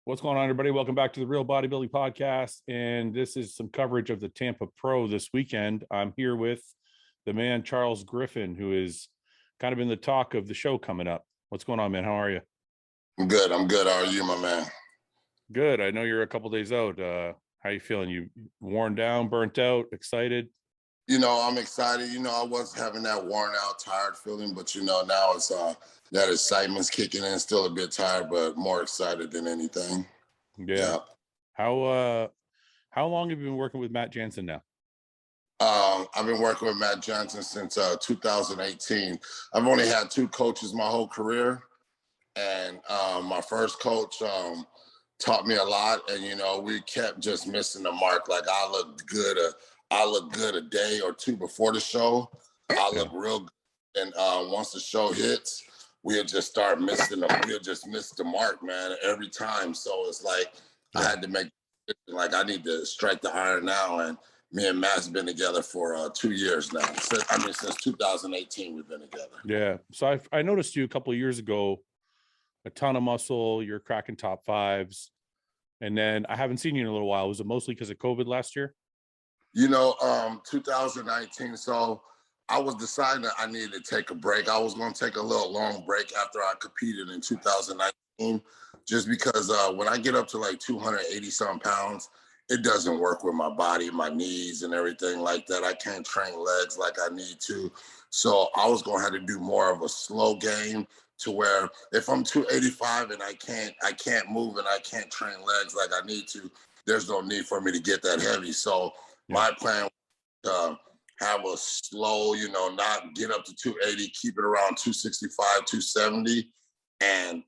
What's going on, everybody? Welcome back to the Real Bodybuilding Podcast. And this is some coverage of the Tampa Pro this weekend. I'm here with the man, Charles Griffin, who is kind of in the talk of the show coming up. What's going on, man? How are you? I'm good. How are you, my man? Good. I know you're a couple days out. How you feeling? You worn down, burnt out, excited? I'm excited. I was having that worn out, tired feeling, but now it's that excitement's kicking in. Still a bit tired, but more excited than anything. Yeah. How long have you been working with Matt Jansen now? I've been working with Matt Jansen since 2018. I've only had two coaches my whole career, and my first coach taught me a lot, and we kept just missing the mark. Like I looked good a day or two before the show. I look real good. And once the show hits, we'll just start missing we'll just miss the mark, man, every time. So it's like I had to make, like, I need to strike the iron now. And me and Matt's been together for 2 years now. Since 2018, we've been together. Yeah. So I noticed you a couple of years ago, a ton of muscle, you're cracking top fives. And then I haven't seen you in a little while. Was it mostly because of COVID last year? 2019. So I was deciding that I needed to take a break. I was going to take a little long break after I competed in 2019, just because when I get up to like 280 some pounds, it doesn't work with my body, my knees and everything like that. I can't train legs like I need to. So I was going to have to do more of a slow game to where if I'm 285 and I can't move and I can't train legs like I need to, there's no need for me to get that heavy. So my plan was to have a slow, not get up to 280, keep it around 265, 270. And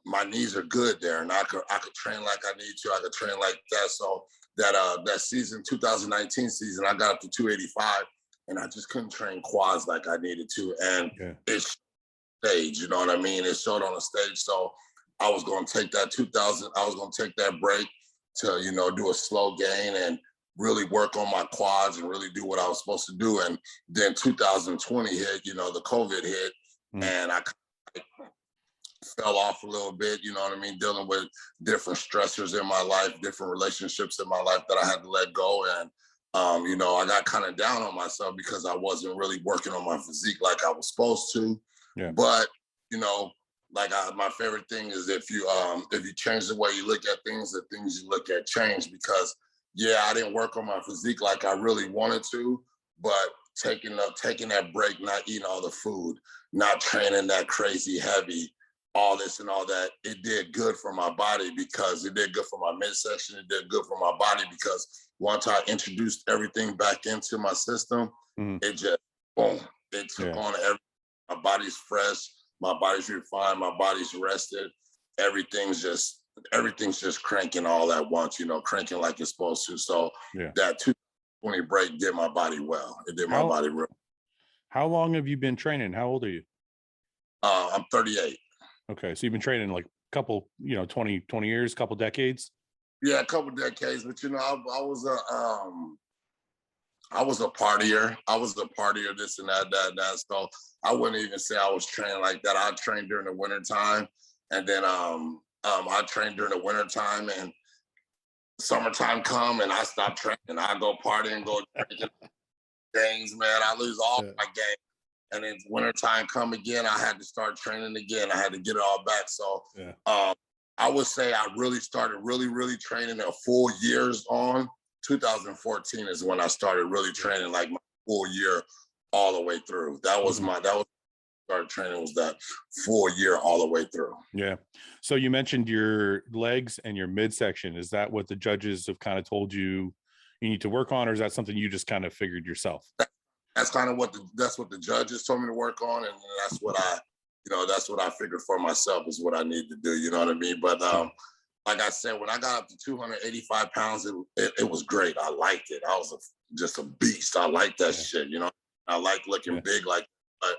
my knees are good there. And I could train like I need to. I could train like that. So that season, 2019 season, I got up to 285 and I just couldn't train quads like I needed to. And it's stage, you know what I mean? It showed on the stage. So I was going to take that break to, do a slow gain and really work on my quads and really do what I was supposed to do. And then 2020 hit, the COVID hit, and I fell off a little bit, you know what I mean? Dealing with different stressors in my life, different relationships in my life that I had to let go. And, I got kind of down on myself because I wasn't really working on my physique like I was supposed to. Yeah. But, my favorite thing is if you change the way you look at things, the things you look at change. Because I didn't work on my physique like I really wanted to, but taking that break, not eating all the food, not training that crazy heavy, all this and all that, it did good for my body because it did good for my midsection. It did good for my body because once I introduced everything back into my system, it just, boom, it took on everything. My body's fresh, my body's refined, my body's rested. Everything's just cranking all at once, cranking like it's supposed to. So that 2020 break did my body well. It did my body real. How long have you been training? How old are you? I'm 38. Okay. So you've been training like a couple, 20 years, couple decades? Yeah, a couple decades. But, I was a partier. I was a partier, this and that. So I wouldn't even say I was training like that. I trained during the wintertime. And then I trained during the wintertime, and summertime come and I stop training. I go party and go drinking games, man. I lose all my game. And then wintertime come again, I had to start training again. I had to get it all back. So I would say I really started really training a full years on. 2014 is when I started really training like my full year all the way through. Started training was that full year all the way through. Yeah. So you mentioned your legs and your midsection. Is that what the judges have kind of told you need to work on, or is that something you just kind of figured yourself? That's kind of what the judges told me to work on, and that's what I figured for myself is what I need to do. You know what I mean? But like I said, when I got up to 285 pounds, it was great. I liked it. I was just a beast. I like that shit. I like looking big like. But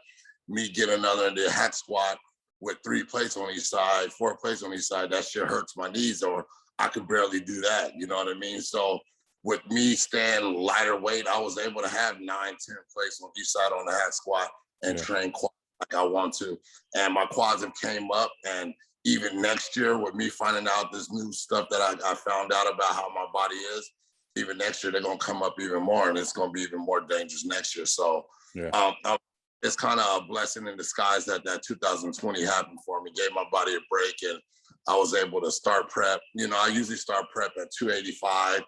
me get another in the hack squat with 3 plates on each side, 4 plates on each side, that shit hurts my knees, or I could barely do that. You know what I mean? So with me staying lighter weight, I was able to have 9, 10 plates on each side on the hack squat and train quads like I want to. And my quads have came up, and even next year with me finding out this new stuff that I found out about how my body is, even next year, they're going to come up even more, and it's going to be even more dangerous next year. So it's kind of a blessing in disguise that 2020 happened for me, gave my body a break, and I was able to start prep. You know, I usually start prep at 285,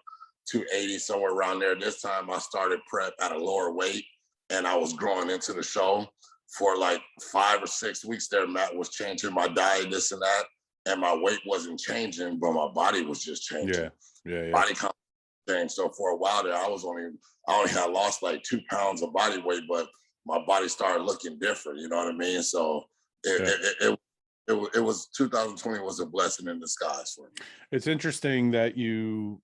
280, somewhere around there. This time I started prep at a lower weight, and I was growing into the show. For like 5 or 6 weeks there, Matt was changing my diet, this and that, and my weight wasn't changing, but my body was just changing. Body comp changed. So for a while there, I only had lost like 2 pounds of body weight, but my body started looking different. You know what I mean? So it was 2020 was a blessing in disguise for me. It's interesting that you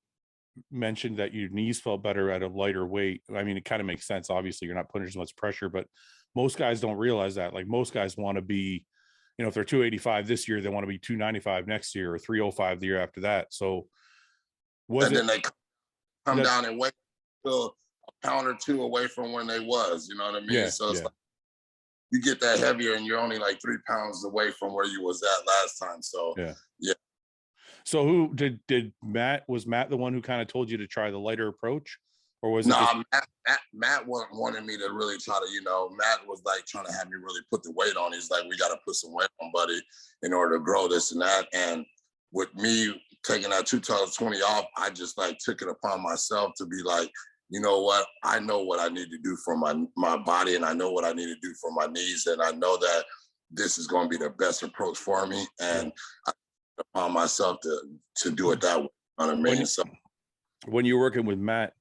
mentioned that your knees felt better at a lighter weight. I mean, it kind of makes sense. Obviously, you're not putting as much pressure, but most guys don't realize that. Like, most guys want to be, you know, if they're 285 this year, they want to be 295 next year, or 305 the year after that. So then they come down and weigh still a pound or two away from when they was, you know what I mean? So it's like you get that heavier and you're only like 3 pounds away from where you was at last time. So yeah. So who did was Matt the one who kind of told you to try the lighter approach? Or was it Matt wanted me to really try to, you know, Matt was like trying to have me really put the weight on. He's like, we got to put some weight on, buddy, in order to grow this and that. And with me taking that 2020 off, I just like took it upon myself to be like, you know what? I know what I need to do for my body, and I know what I need to do for my knees. And I know that this is going to be the best approach for me. And I took it upon myself to do it that way. You know what I mean? So when you're working with Matt,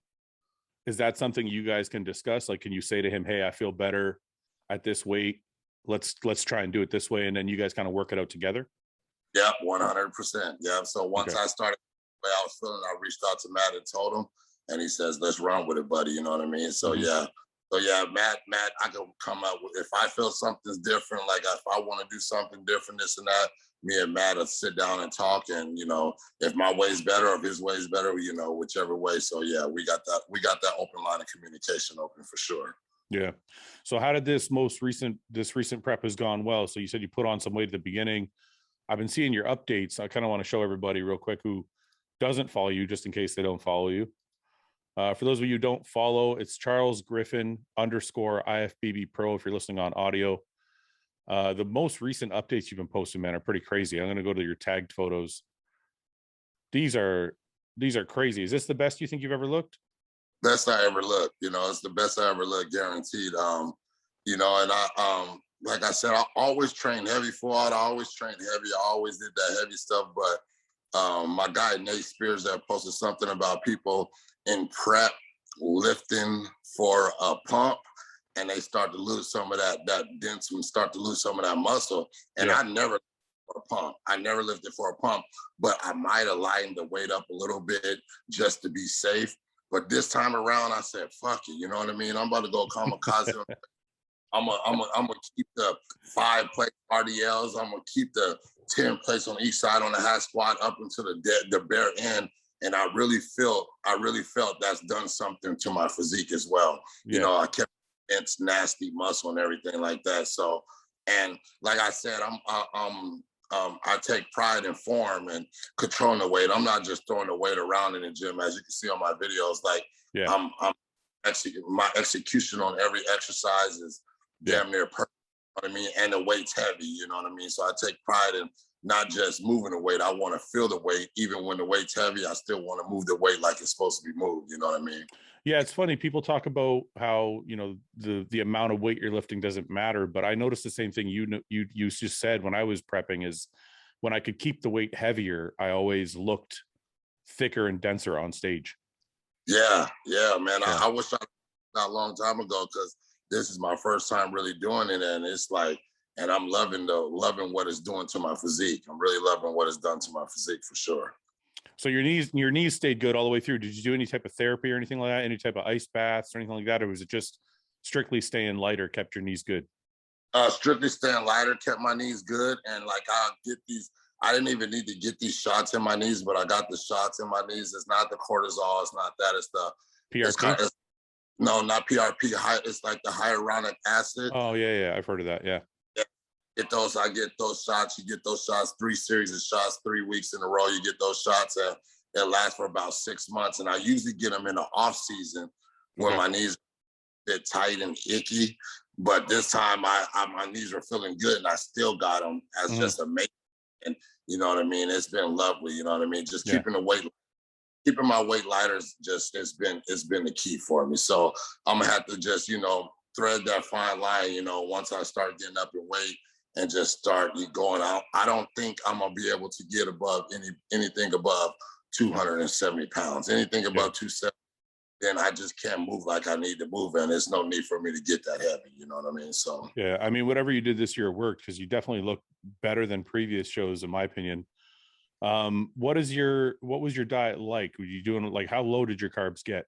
is that something you guys can discuss? Like, can you say to him, hey, I feel better at this weight. Let's try and do it this way. And then you guys kind of work it out together? Yeah, 100%. Yeah. So once I started the way I was feeling, I reached out to Matt and told him, and he says, let's run with it, buddy. You know what I mean? So Matt, I can come up with, if I feel something's different, like if I want to do something different, this and that, me and Matt will sit down and talk, and, you know, if my way's better, or if his way's better, you know, whichever way. So yeah, we got that open line of communication open for sure. Yeah. So how did this recent prep has gone well? So you said you put on some weight at the beginning. I've been seeing your updates. I kind of want to show everybody real quick who doesn't follow you, just in case they don't follow you. For those of you who don't follow, it's Charles Griffin _ IFBB Pro if you're listening on audio. The most recent updates you've been posting, man, are pretty crazy. I'm going to go to your tagged photos. These are crazy. Is this the best you think you've ever looked? Best I ever looked. You know, it's the best I ever looked, guaranteed. You know, and I like I said, I always trained heavy, Fouad. I always trained heavy. I always did that heavy stuff. But my guy Nate Spears that posted something about people in prep lifting for a pump, and they start to lose some of that dense and start to lose some of that muscle. And I never lifted for a pump. I never lifted for a pump, but I might have lightened the weight up a little bit just to be safe. But this time around, I said, fuck it. You know what I mean? I'm about to go kamikaze. I'm gonna keep the 5 plate RDLs. I'm gonna keep the 10 plates on each side on the high squat up until the bare end. And I really felt that's done something to my physique as well. You know, I kept dense, nasty muscle and everything like that. So, and like I said, I take pride in form and controlling the weight. I'm not just throwing the weight around in the gym, as you can see on my videos. Like my execution on every exercise is damn near perfect. You know what I mean? And the weight's heavy. You know what I mean? So I take pride in not just moving the weight. I want to feel the weight. Even when the weight's heavy, I still want to move the weight like it's supposed to be moved. You know what I mean? Yeah, it's funny. People talk about how, you know, the amount of weight you're lifting doesn't matter, but I noticed the same thing you just said when I was prepping, is when I could keep the weight heavier, I always looked thicker and denser on stage. Yeah, man. Yeah. I wish I not a long time ago, because this is my first time really doing it, and it's like, and I'm loving what it's doing to my physique. I'm really loving what it's done to my physique for sure. So your knees stayed good all the way through. Did you do any type of therapy or anything like that? Any type of ice baths or anything like that? Or was it just strictly staying lighter kept your knees good? Strictly staying lighter kept my knees good. And like I didn't even need to get these shots in my knees, but I got the shots in my knees. It's not the cortisol. It's not that. It's the PRP. No, not PRP. It's like the hyaluronic acid. Oh yeah. I've heard of that. Yeah. I get those shots. You get those shots, 3 series of shots, 3 weeks in a row. You get those shots, and it lasts for about 6 months. And I usually get them in the off season when my knees are a bit tight and icky. But this time, my knees are feeling good, and I still got them as just amazing. And you know what I mean? It's been lovely. You know what I mean? Just keeping my weight lighter it's been the key for me. So I'm gonna have to just, thread that fine line, once I start getting up in weight and just start going out. I don't think I'm gonna be able to get above anything above 270 pounds. Anything above 270, then I just can't move like I need to move, and there's no need for me to get that heavy. You know what I mean? So yeah, I mean, whatever you did this year worked, because you definitely look better than previous shows, in my opinion. What was your diet like? Were you doing, like, how low did your carbs get?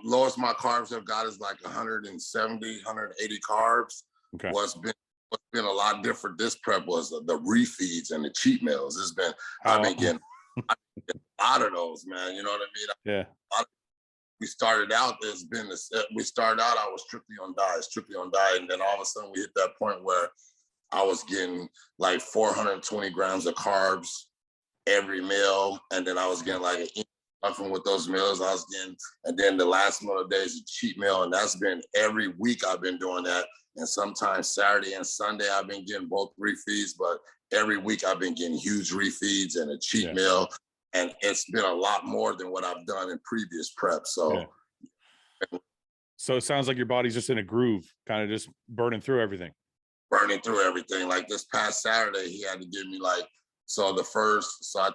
Lowest my carbs have got is like 170, 180 carbs. Okay. What's been a lot different this prep was the refeeds and the cheat meals. I've been getting a lot of those, man. You know what I mean? Yeah. We started out, I was strictly on diet. And then all of a sudden we hit that point where I was getting like 420 grams of carbs every meal. And then I was getting like nothing with those meals I was getting. And then the last one of the days, a cheat meal. And that's been every week I've been doing that. And sometimes Saturday and Sunday, I've been getting both refeeds, but every week I've been getting huge refeeds and a cheat meal. And it's been a lot more than what I've done in previous preps. So it sounds like your body's just in a groove, kind of just burning through everything. Like this past Saturday, he had to give me I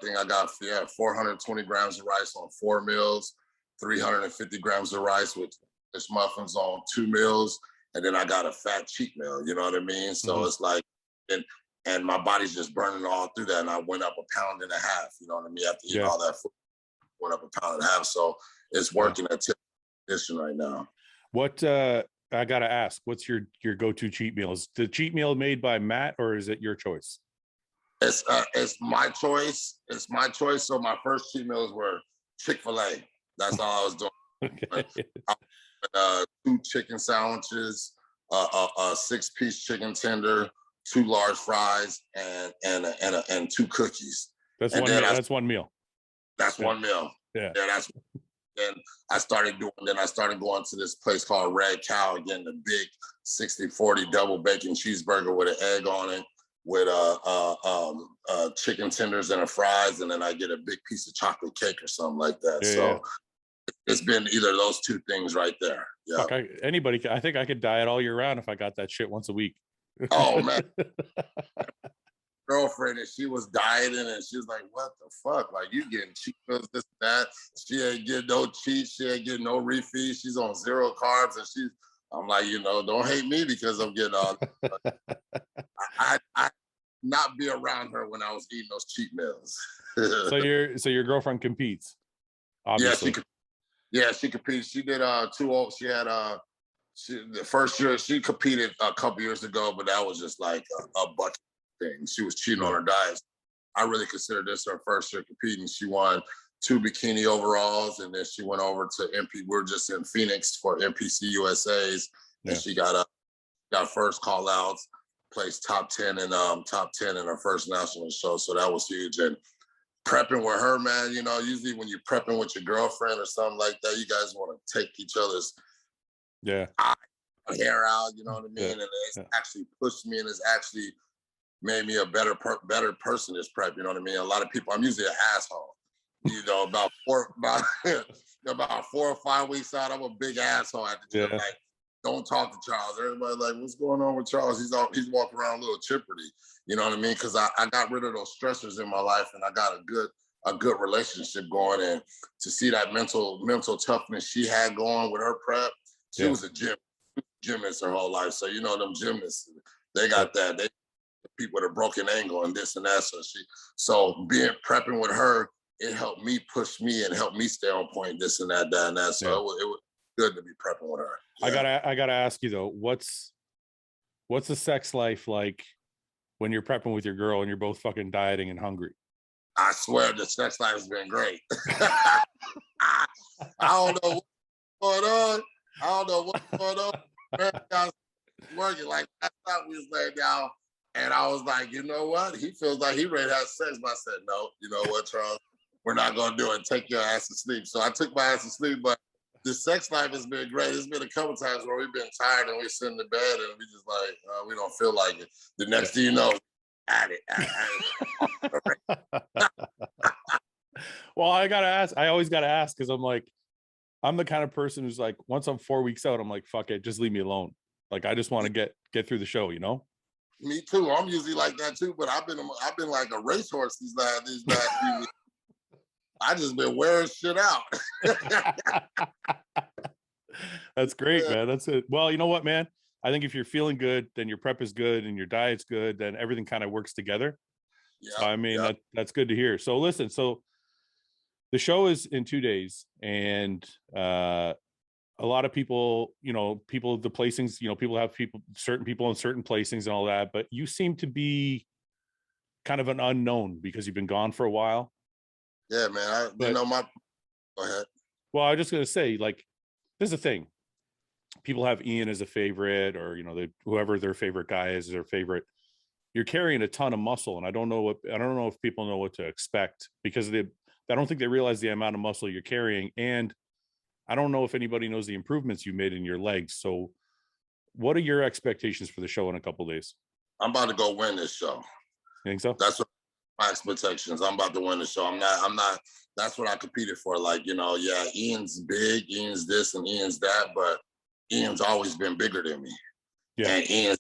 think I got 420 grams of rice on 4 meals, 350 grams of rice with fish muffins on 2 meals. And then I got a fat cheat meal, you know what I mean? So it's like, and my body's just burning all through that. And I went up 1.5 pounds, you know what I mean? After eating all that food, went up 1.5 pounds. So it's working at tip condition right now. What, I got to ask, what's your go-to cheat meal? Is the cheat meal made by Matt, or is it your choice? It's my choice. It's my choice. So my first cheat meals were Chick-fil-A. That's all I was doing. Okay. 2 chicken sandwiches, a 6-piece chicken tender, 2 large fries, and 2 cookies. That's one meal. That's one meal. That's one meal. Yeah. And I started going to this place called Red Cow, again, the big 60-40 double bacon cheeseburger with an egg on it, with chicken tenders and a fries, and then I get a big piece of chocolate cake or something like that. It's been either of those 2 things right there. Yeah. Okay. I think I could diet all year round if I got that shit once a week. Oh man. Girlfriend, and she was dieting, and she was like, what the fuck? Like, you getting cheat meals, this and that. She ain't getting no cheats, she ain't getting no refeeds, she's on 0 carbs, and I'm like, don't hate me because I'm getting all I not be around her when I was eating those cheat meals. So your girlfriend competes, obviously. She competes. She did the first year she competed a couple years ago, but that was just like a bucket thing. She was cheating on her diet. I really consider this her first year competing. She won 2 bikini overalls, and then she went over to MP. We're just in Phoenix for NPC USA's, and she got first call outs, placed top 10 in her first national show. So that was huge. And prepping with her, man, usually when you're prepping with your girlfriend or something like that, you guys want to take each other's hair out, you know what I mean? And it's actually pushed me, and it's actually made me a better person this prep, you know what I mean? A lot of people, I'm usually an asshole. About 4 or 5 weeks out, I'm a big asshole at the gym. Like, don't talk to Charles. Everybody's like, what's going on with Charles? He's walking around a little chipperty. You know what I mean? Because I got rid of those stressors in my life, and I got a good relationship going. And to see that mental toughness she had going with her prep, she was a gymnast her whole life. So them gymnasts, they got that. They people with a broken ankle and this and that. So being prepping with her, it helped me push me and help me stay on point. This and that, and that. So it was good to be prepping with her. Yeah. I gotta ask you though, what's the sex life like when you're prepping with your girl and you're both fucking dieting and hungry? I swear the sex life has been great. I don't know what's going on. Man, working. Like I thought we was laying down, and I was like, you know what? He feels like he ready to have sex. But I said, no, you know what, Charles? We're not gonna do it. Take your ass to sleep. So I took my ass to sleep, but the sex life has been great. There's been a couple times where we've been tired and we sit in the bed and we just like, we don't feel like it. The next thing you know, at it. Well, I gotta ask. I always gotta ask because I'm the kind of person who's like, once I'm 4 weeks out, I'm like, fuck it, just leave me alone. Like, I just want to get through the show, you know? Me too. I'm usually like that too, but I've been like a racehorse these last few weeks. I just been wearing shit out. That's great, man. That's it. Well, you know what, man? I think if you're feeling good, then your prep is good and your diet's good, then everything kind of works together. Yeah. So, I mean, that's good to hear. So listen, the show is in 2 days, and a lot of people, the placings, people have certain people in certain placings and all that, but you seem to be kind of an unknown because you've been gone for a while. Yeah, man. Go ahead. Well, I was just going to say, like, this is the thing. People have Ian as a favorite, or, whoever their favorite guy is their favorite. You're carrying a ton of muscle, and I don't know if people know what to expect, because I don't think they realize the amount of muscle you're carrying. And I don't know if anybody knows the improvements you made in your legs. So what are your expectations for the show in a couple of days? I'm about to go win this show. You think so? That's what my expectations. I'm about to win the show. I'm not, that's what I competed for. Like, yeah, Ian's big, Ian's this and Ian's that, but Ian's always been bigger than me. Yeah. And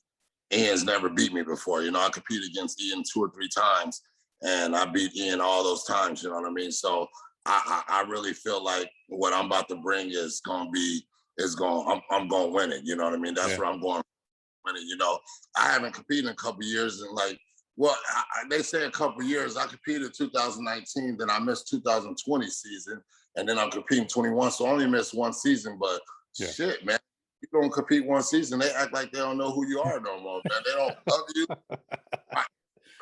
Ian's never beat me before. I competed against Ian 2 or 3 times, and I beat Ian all those times, you know what I mean? So I really feel like what I'm about to bring is I'm going to win it. You know what I mean? That's where I'm going to win it. I haven't competed in a couple of years, and they say a couple of years. I competed in 2019, then I missed 2020 season, and then I'm competing 21. So I only missed 1 season, but shit, man. You don't compete 1 season, they act like they don't know who you are no more, man. They don't love you.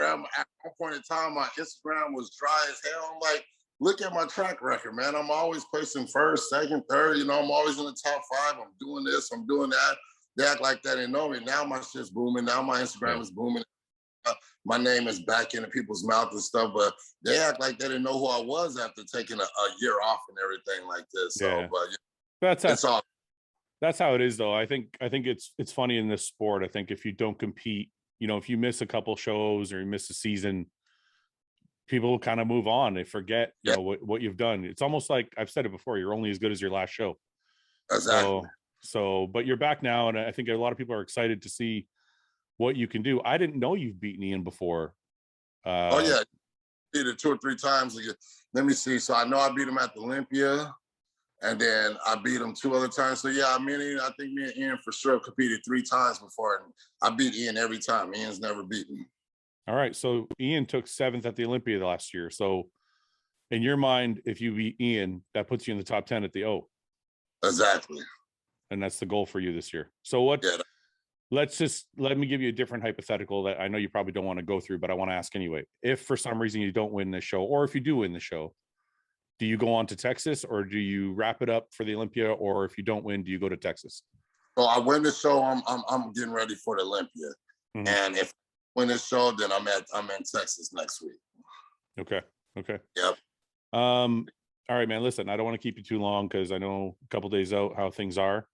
At one point in time, my Instagram was dry as hell. I'm like, look at my track record, man. I'm always placing first, second, third. I'm always in the top 5. I'm doing this, I'm doing that. They act like they didn't know me. Now my shit's booming. Now my Instagram is booming. My name is back into people's mouth and stuff, but they act like they didn't know who I was after taking a year off and everything like this. So, but that's how it is, though. I think it's funny in this sport. I think if you don't compete, if you miss a couple shows or you miss a season, people kind of move on. They forget, what you've done. It's almost like, I've said it before, you're only as good as your last show. Exactly. So, but you're back now, and I think a lot of people are excited to see what you can do. I didn't know you've beaten Ian before. Oh yeah, beat it 2 or 3 times. Let me see. So I know I beat him at the Olympia, and then I beat him 2 other times. So yeah, I think me and Ian for sure competed 3 times before, and I beat Ian every time. Ian's never beat me. All right, so Ian took 7th at the Olympia last year. So in your mind, if you beat Ian, that puts you in the top 10 at the O. Exactly. And that's the goal for you this year. So what? Yeah. Let me give you a different hypothetical that I know you probably don't want to go through, but I want to ask anyway. If for some reason you don't win this show, or if you do win the show, do you go on to Texas, or do you wrap it up for the Olympia? Or if you don't win, do you go to Texas? So I win the show. I'm getting ready for the Olympia, and if I win this show, then I'm in Texas next week. Okay. Yep. All right, man. Listen, I don't want to keep you too long because I know a couple days out how things are,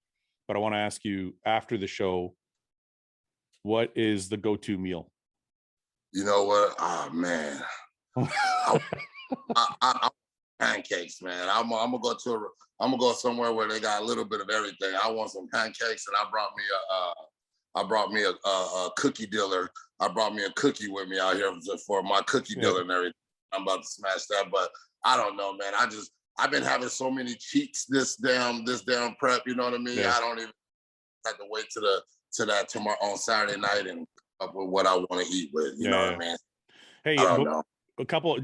but I want to ask you after the show, what is the go-to meal? You know what? Oh man, I pancakes, man. I'm gonna go somewhere where they got a little bit of everything. I want some pancakes, and I brought me a cookie dealer. I brought me a cookie with me out here for my cookie dealer and everything. I'm about to smash that, but I don't know, man. I've been having so many cheats this damn prep. You know what I mean? Yeah. I don't even have to wait to that tomorrow on Saturday night and up with what I want to eat with. You know what I mean? Hey, I don't know. A couple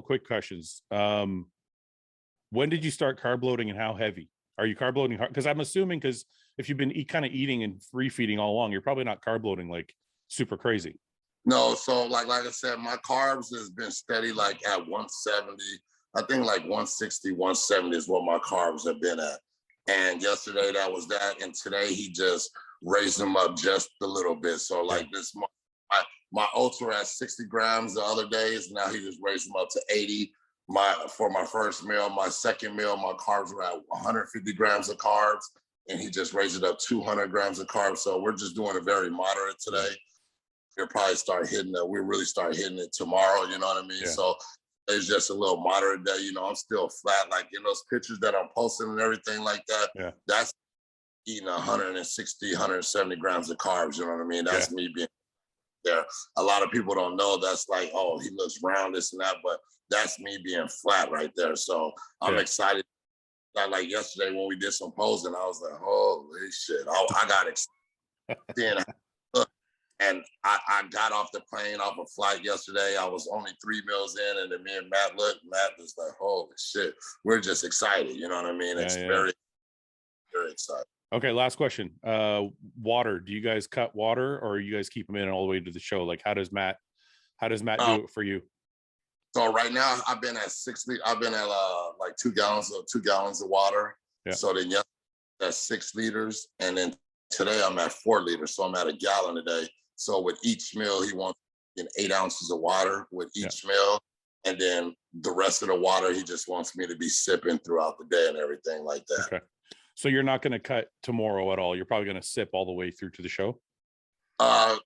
quick questions. When did you start carb loading, and how heavy are you carb loading? Because I'm assuming, because if you've been kind of eating and free feeding all along, you're probably not carb loading like super crazy. No, so like I said, my carbs has been steady, like at 170. I think like 160, 170 is what my carbs have been at. And yesterday that was that. And today he just raised him up just a little bit. So like this, my oats were at 60 grams the other days. Now he just raised them up to 80. For my first meal, my second meal, my carbs were at 150 grams of carbs. And he just raised it up 200 grams of carbs. So we're just doing it very moderate today. We'll probably start hitting it. We really start hitting it tomorrow. You know what I mean? Yeah. So it's just a little moderate day. You know, I'm still flat. Like in those pictures that I'm posting and everything like that, that's eating 160, 170 grams of carbs. You know what I mean? That's me being there. A lot of people don't know that's like, oh, he looks round, this and that, but that's me being flat right there. So I'm excited. Like yesterday when we did some posing, I was like, holy shit. I got excited. And I got off the plane, off a flight yesterday. I was only 3 meals in, and then me and Matt was like, holy shit. We're just excited. You know what I mean? It's very, very exciting. Okay, last question. Water. Do you guys cut water, or you guys keep them in all the way to the show? Like, how does Matt do it for you? So right now I've been at 60. I've been at like 2 gallons of water. Yeah. So then that's 6 liters, and then today I'm at 4 liters. So I'm at 1 gallon a day. So with each meal, he wants 8 ounces of water with each meal, and then the rest of the water he just wants me to be sipping throughout the day and everything like that. Okay. So you're not going to cut tomorrow at all. You're probably going to sip all the way through to the show.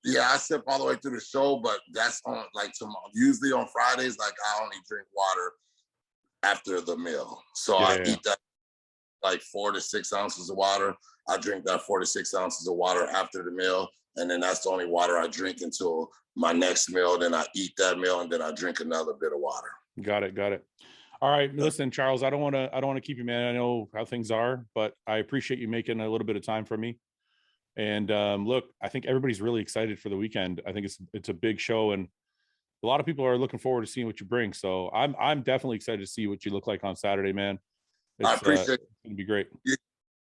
Yeah, I sip all the way through the show, but that's on like tomorrow. Usually on Fridays, like I only drink water after the meal. So I eat that like 4 to 6 ounces of water. I drink that 4 to 6 ounces of water after the meal. And then that's the only water I drink until my next meal. Then I eat that meal and then I drink another bit of water. Got it. All right. Listen, Charles, I don't want to keep you, man. I know how things are, but I appreciate you making a little bit of time for me. And look, I think everybody's really excited for the weekend. I think it's a big show, and a lot of people are looking forward to seeing what you bring. So I'm definitely excited to see what you look like on Saturday, man. I appreciate it. It's gonna be great.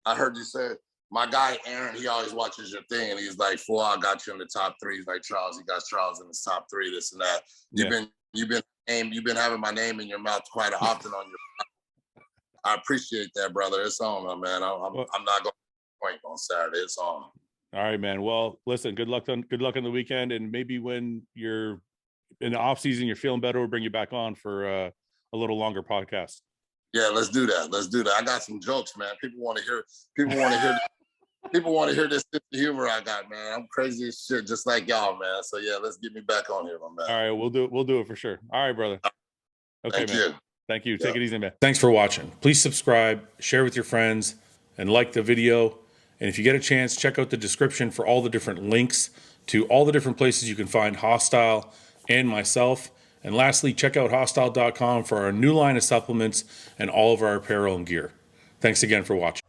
I heard you say my guy Aaron, he always watches your thing, and he's like, "Fouad, I got you in the top 3." He's like, "Charles, you got Charles in the top 3, this and that." You've been having my name in your mouth quite often on your. I appreciate that, brother. It's on, man. I'm not going to point on Saturday. It's on. All right, man. Well, listen. Good luck on the weekend, and maybe when you're in the off season, you're feeling better, we'll bring you back on for a little longer podcast. Yeah, let's do that. I got some jokes, man. People want to hear. People want to hear this humor I got, man. I'm crazy as shit, just like y'all, man. So yeah, let's get me back on here, my man. All right, we'll do it for sure. All right, brother. Okay, Thank you. Yeah. Take it easy, man. Thanks for watching. Please subscribe, share with your friends, and like the video. And if you get a chance, check out the description for all the different links to all the different places you can find Hostile and myself. And lastly, check out hostile.com for our new line of supplements and all of our apparel and gear. Thanks again for watching.